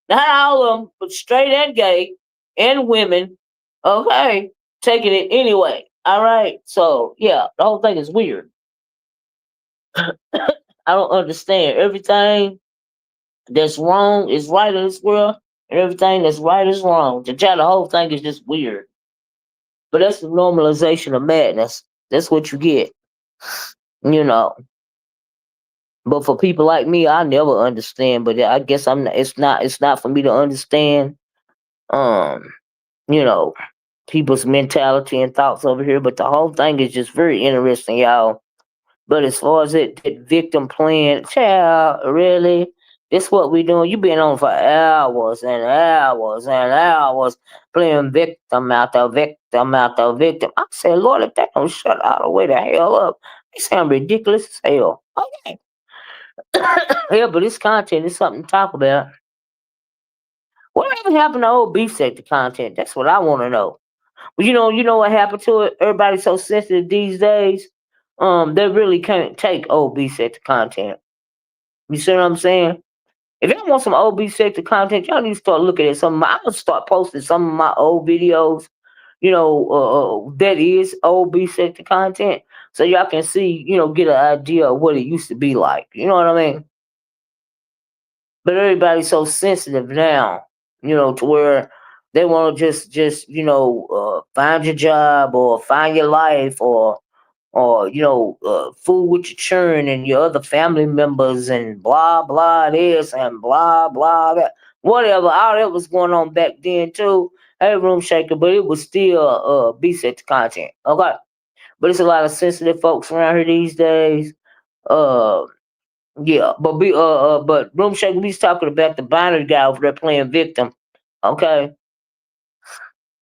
Not all of them, but straight and gay and women, okay, taking it anyway. All right. So yeah, the whole thing is weird. I don't understand everything that's wrong is right in this world, and everything that's right is wrong. The whole thing is just weird. But that's the normalization of madness. That's what you get, you know. But for people like me, I never understand. But I guess I'm. Not, It's not for me to understand. Um, you know, people's mentality and thoughts over here. But the whole thing is just very interesting, y'all. But as far as that victim playing, child, really, this what we doing? You been on for hours and hours and hours playing victim after victim after victim. I said, Lord, if they don't shut all the way the hell up, they sound ridiculous as hell. Okay. Yeah, but this content is something to talk about. Whatever happened to old beef sector content? That's what I want to know. Well, you know what happened to it? Everybody's so sensitive these days. They really can't take old B set content. You see what I'm saying? If y'all want some old sector content, y'all need to start looking at some of my. I'm gonna start posting some of my old videos. That is old sector content, so y'all can see, get an idea of what it used to be like. You know what I mean? But everybody's so sensitive now, to where they want to just find your job or find your life or fool with your children and your other family members and blah blah this and blah blah that, whatever. All that was going on back then too. Hey, room shaker, but it was still B-set content. Okay, but it's a lot of sensitive folks around here these days. Uh, yeah, but room shaker, we was talking about the binary guy over there playing victim. Okay,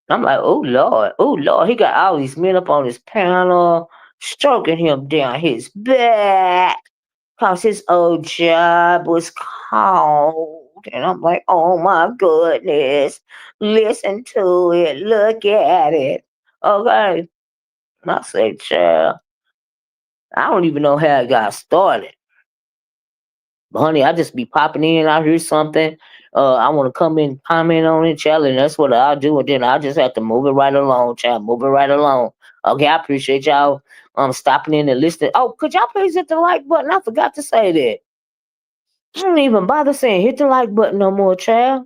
I'm like, oh Lord, he got all these men up on his panel, stroking him down his back, cause his old job was cold. And I'm like, oh my goodness, listen to it, look at it. Okay, I say, child, I don't even know how it got started. But honey, I just be popping in. I hear something. I want to come in, comment on it, child, and that's what I'll do. And then I just have to move it right along, child. Move it right along. Okay, I appreciate y'all stopping in and listening. Oh, could y'all please hit the like button? I forgot to say that. I don't even bother saying hit the like button no more, child.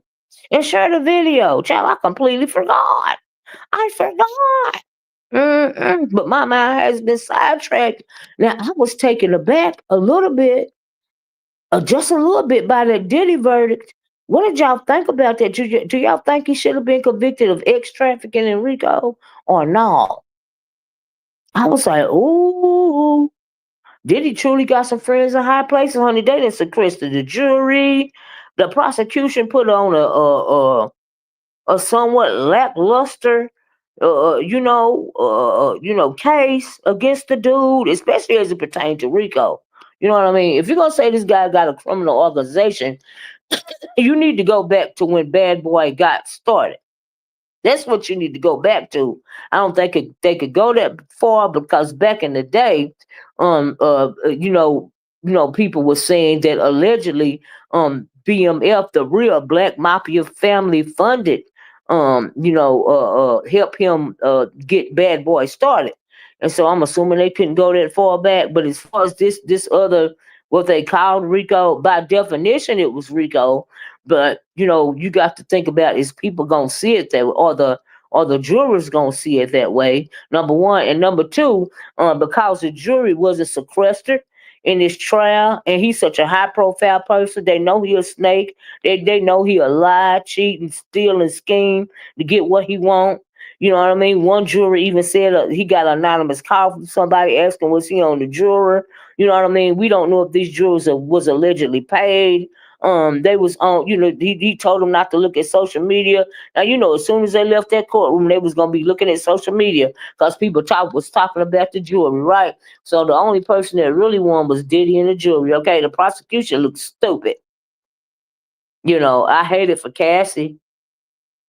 And share the video, child. I completely forgot. I forgot. But my mind has been sidetracked. Now I was taken aback a little bit, just a little bit by that Diddy verdict. What did y'all think about that? Do y'all think he should have been convicted of X trafficking in Rico or no? I was like, ooh, Diddy truly got some friends in high places, honey. They didn't sequester the jury. The prosecution put on a somewhat lackluster, case against the dude, especially as it pertained to Rico. You know what I mean? If you're gonna say this guy got a criminal organization, you need to go back to when Bad Boy got started. That's what you need to go back to. I don't think they could go that far because back in the day, people were saying that allegedly, BMF, the real Black Mafia family, funded, help him get Bad Boy started. And so I'm assuming they couldn't go that far back. But as far as this other, what they called Rico, by definition it was Rico. But you got to think about, is people gonna see it that way, or the jurors gonna see it that way? Number one, and number two, because the jury wasn't sequestered in this trial, and he's such a high profile person, they know he a snake. They know he a lie, cheat, and steal and scheme to get what he want. You know what I mean? One juror even said he got an anonymous call from somebody asking was he on the juror. You know what I mean? We don't know if these jurors was allegedly paid. They was on, he told them not to look at social media. Now, as soon as they left that courtroom, they was gonna be looking at social media because people was talking about the jury, right? So the only person that really won was Diddy and the jury. Okay, the prosecution looked stupid. I hate it for Cassie.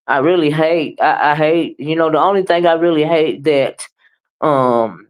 I really hate. I hate. The only thing I really hate that um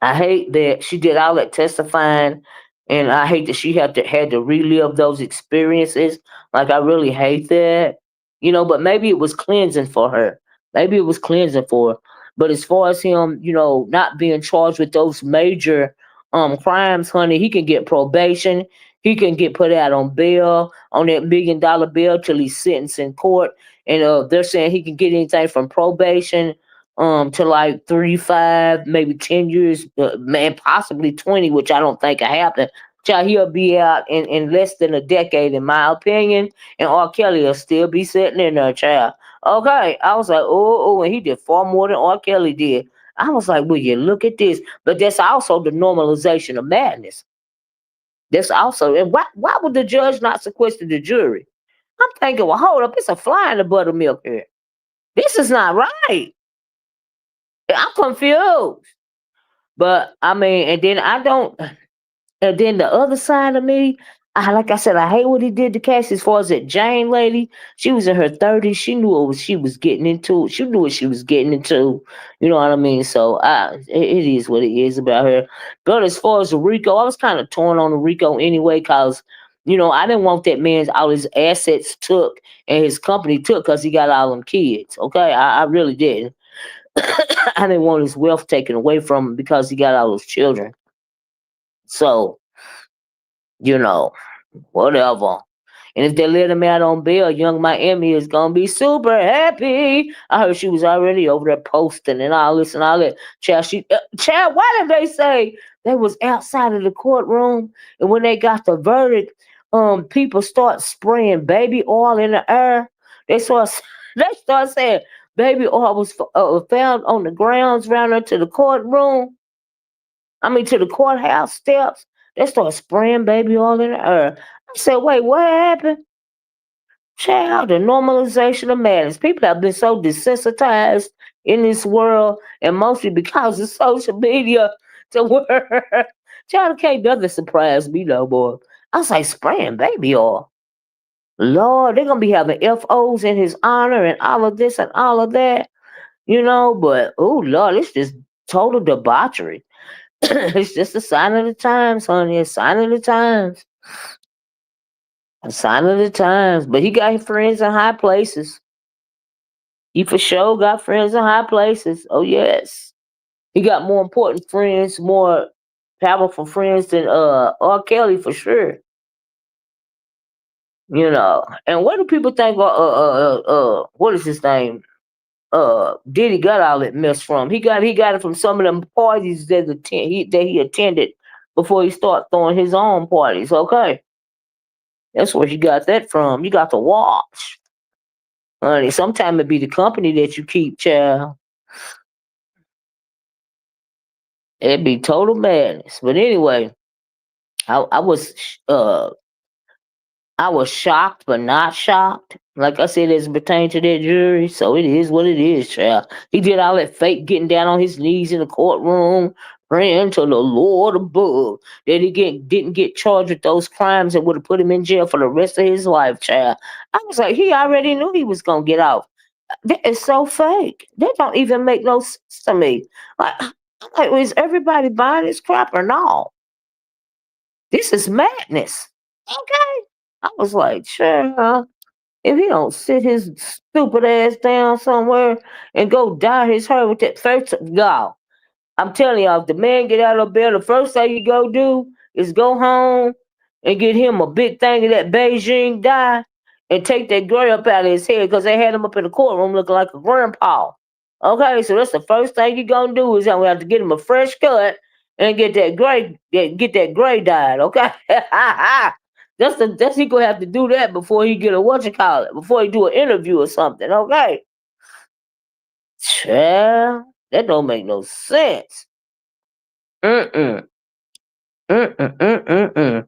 I hate that she did all that testifying, and I hate that she had to relive those experiences. Like I really hate that, But maybe it was cleansing for her. Maybe it was cleansing for her. But as far as him, not being charged with those major crimes, honey, he can get probation. He can get put out on bail, on that $1 million bail till he's sentenced in court. And they're saying he can get anything from probation to like 3, 5, maybe 10 years, man, possibly 20, which I don't think will happen. Child, he'll be out in less than a decade, in my opinion, and R. Kelly will still be sitting in there, child. Okay, I was like, oh, and he did far more than R. Kelly did. I was like, will you look at this? But that's also the normalization of madness. That's also, and why would the judge not sequester the jury? I'm thinking, well, hold up, it's a fly in the buttermilk here. This is not right. I'm confused. But I mean, and then I don't, and then the other side of me, like I said, I hate what he did to Cassie. As far as that Jane lady, she was in her 30s. She knew what she was getting into. She knew what she was getting into. You know what I mean? So it is what it is about her. But as far as the Rico, I was kind of torn on the Rico anyway, cause I didn't want that man's all his assets took and his company took because he got all them kids. Okay, I really didn't. I didn't want his wealth taken away from him because he got all those children. So, you know, whatever. And if they let him out on bail, young Miami is gonna be super happy. I heard she was already over there posting and all this and all that. Child, why did they say they was outside of the courtroom? And when they got the verdict, people start spraying baby oil in the air. They start they start saying baby oil was found on the grounds around there to the courtroom. I mean to the courthouse steps. They start spraying baby oil in the air. I said, wait, what happened? Child, the normalization of madness. People have been so desensitized in this world, and mostly because of social media, to where child can't nothing surprise me no more. I was like, spraying baby oil. Lord, they're gonna be having FOs in his honor and all of this and all of that, but oh Lord, it's just total debauchery. It's just a sign of the times, honey. A sign of the times. A sign of the times. But he got friends in high places. He for sure got friends in high places. Oh yes. He got more important friends, more powerful friends than R. Kelly for sure. And what do people think what is his name? Diddy got all that mess from? He got it from some of them parties that he attended before he started throwing his own parties, okay? That's where he got that from. You got to watch. Honey, sometimes it be the company that you keep, child. It'd be total madness. But anyway, I was I was shocked, but not shocked. Like I said, as it pertains to that jury, so it is what it is, child. He did all that fake getting down on his knees in the courtroom, praying to the Lord above that didn't get charged with those crimes that would have put him in jail for the rest of his life, child. I was like, he already knew he was gonna get out. That is so fake. That don't even make no sense to me. Like, is everybody buying this crap or no? This is madness. Okay. I was like, sure. If he don't sit his stupid ass down somewhere and go dye his hair with that first y'all, I'm telling y'all, if the man get out of bed, the first thing you go do is go home and get him a big thing of that Beijing dye and take that gray up out of his head because they had him up in the courtroom looking like a grandpa. Okay, so that's the first thing you gonna do is we have to get him a fresh cut and get that gray dyed. Okay, that's he gonna have to do that before he get a before he do an interview or something. Okay, child, that don't make no sense. Mm-mm. Mm-mm, mm-mm, mm.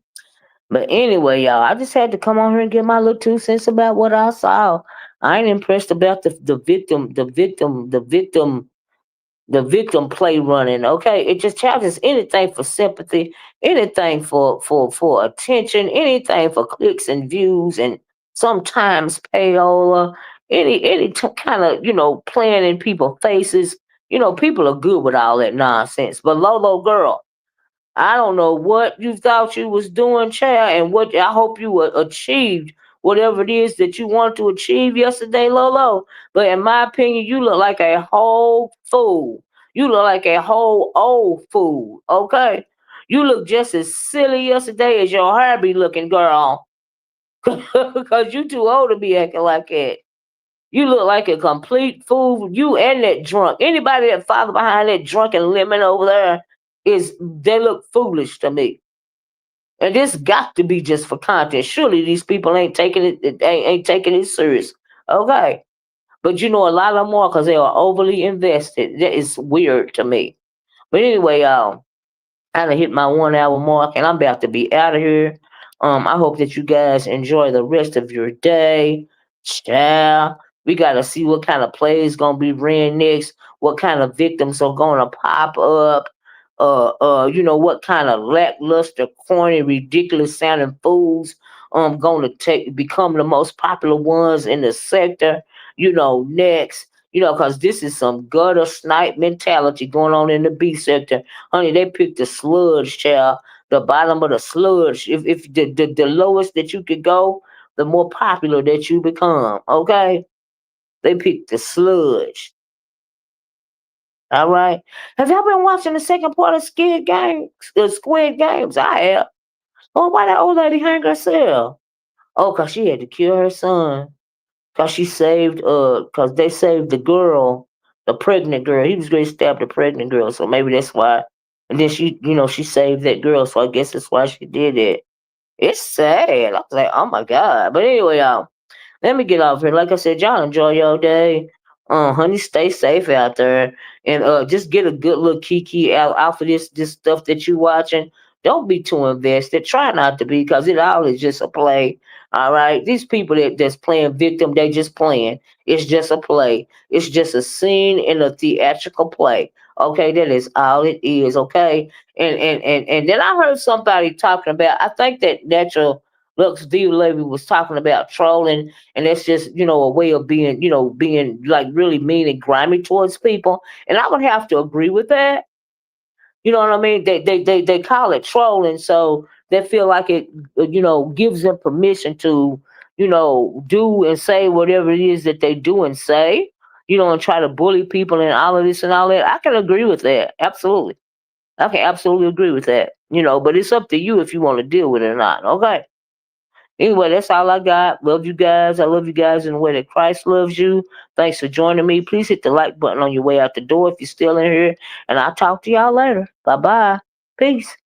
But anyway, y'all, I just had to come on here and get my little 2 cents about what I saw. I ain't impressed about the victim play running. Okay, it just charges anything for sympathy, anything for attention, anything for clicks and views, and sometimes payola. Any kind of playing in people's faces. People are good with all that nonsense. But Lolo girl, I don't know what you thought you was doing, child, and what I hope you achieved whatever it is that you wanted to achieve yesterday, Lolo. But in my opinion, you look like a whole fool. You look like a whole old fool. Okay, you look just as silly yesterday as your hair be looking, girl. Because you too old to be acting like that. You look like a complete fool. You and that drunk. Anybody that follow behind that drunken lemon over there they look foolish to me. And this got to be just for content. Surely these people ain't taking ain't taking it serious. Okay. But a lot of them are because they are overly invested. That is weird to me. But anyway, I done hit my 1 hour mark and I'm about to be out of here. I hope that you guys enjoy the rest of your day. Ciao. We gotta see what kind of plays gonna be ran next, what kind of victims are gonna pop up, what kind of lackluster, corny, ridiculous sounding fools gonna become the most popular ones in the sector, next. Because this is some gutter snipe mentality going on in the B sector. Honey, they picked the sludge, child. the bottom of the sludge. If the lowest that you could go, the more popular that you become. Okay, they pick the sludge. All right. Have y'all been watching the second part of Squid Games? Squid Games. I have. Oh, why that old lady hang herself? Oh, cause she had to kill her son. Cause she saved. Cause they saved the girl, the pregnant girl. He was going to stab the pregnant girl, so maybe that's why. And then she, she saved that girl. So I guess that's why she did it. It's sad. I was like, oh my god. But anyway, y'all. Let me get off here. Like I said, y'all enjoy your day. Honey, stay safe out there, and just get a good little kiki out for this stuff that you watching. Don't be too invested. Try not to be, because it all is just a play. All right, these people that's playing victim, they just playing. It's just a play. It's just a scene in a theatrical play. Okay, that is all it is. Okay, and then I heard somebody talking about. I think that natural Lux D Levy was talking about trolling, and that's just a way of being like really mean and grimy towards people, and I would have to agree with that. You know what I mean? They call it trolling, so they feel like it gives them permission to do and say whatever it is that they do and say, and try to bully people and all of this and all that. I can agree with that, absolutely. I can absolutely agree with that. But it's up to you if you want to deal with it or not. Okay. Anyway, that's all I got. Love you guys. I love you guys in the way that Christ loves you. Thanks for joining me. Please hit the like button on your way out the door if you're still in here. And I'll talk to y'all later. Bye bye. Peace.